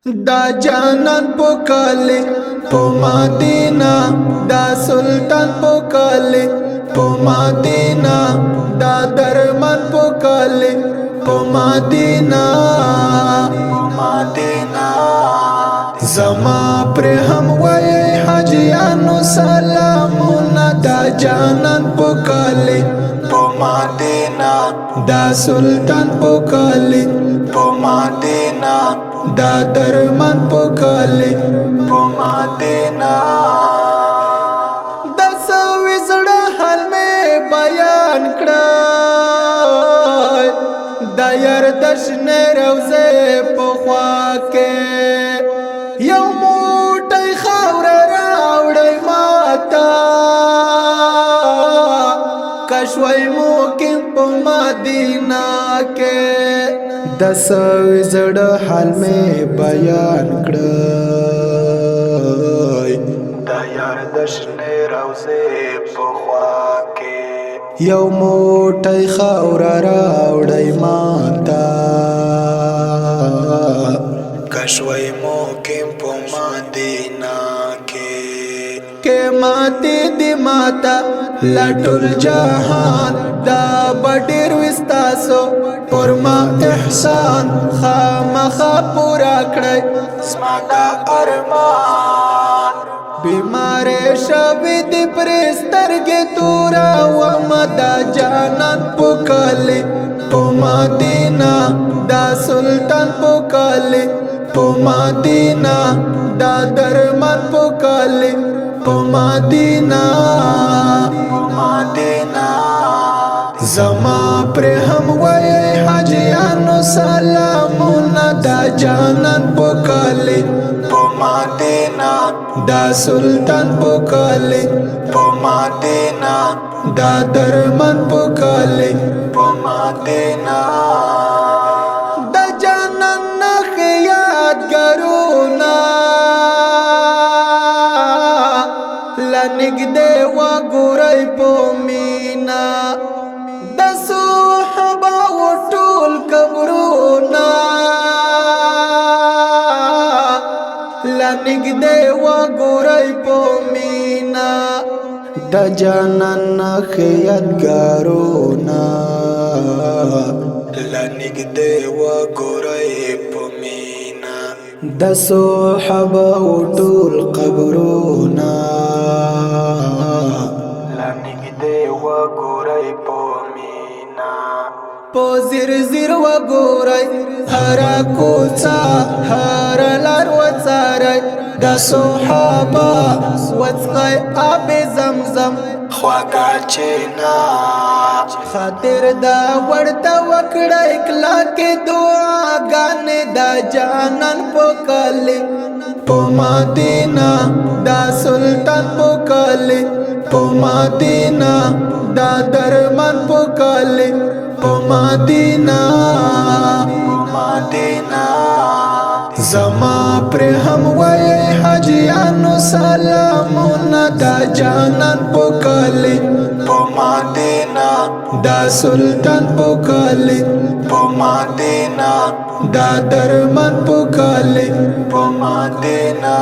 دا جانان پوکالی پو مدینہ دا سلطان پوکالی پو مدینہ دا درمان پوکالی پو مدینہ زما پر هم وای حجیانو سلامونا دا جانان پوکالی پو مدینہ دا سلطان پوکالی پو مدینہ دا درمان پوکالی پو مدینہ دا سوی زڑا حال میں بیان کڑای دا یردشن روزے پو خواکے یو موٹی خاور راوڑی ماتا کشوی موکم پو مدینہ کے دس وزڑ حال میں بیان کڑای دا یردشن روزے پو خواکے یو موٹی خاور راوڑی ماتا کشوی موکم پو مدینہ کے ماتی دی ماتا لٹول جہان دا بڑیر وستاسو پر ما احسان خامخا پورا کڑی اسما دا ارمان بیمار شوی دی پرسترگی تورا ومدا جانان پوکالی پو مدینہ دا سلطان پوکالی پو مدینہ دا درمان پوکالی پو مدینہ زما پر هم وای حجیانو سلامونا دا جانان پوکالی پو مدینہ دا سلطان پوکالی پو مدینہ دا درمان پوکالی پو مدینہ دا جانان نخ یادگارونا لنگ دے و گوری پو مینا دا صحبہ و طول قبرونا لنگ دے و گوری پو مینا دا جانان نخ یادگارونا لنگ دے و گوری پو مینا دا صحبہ و طول قبرونا لنگ دے و گوری پو مینا پو زیر زیر و گوری ہرا کوچا ہر لار و چاری دا صحبہ وچقای آب زمزم خواگا چینا خاطر دا ورطا وکڑا اکلا کے دعا گانے دا جانان پوکالی پو مدینہ دا سلطان پوکالی پو مدینہ دا درمان پوکالی پو مدینہ زما پر هم وای حجیانو سلامونا دا جانان پوکالی پو مدینہ دا سلطان پوکالی پو مدینہ دا درمان پوکالی پو مدینہ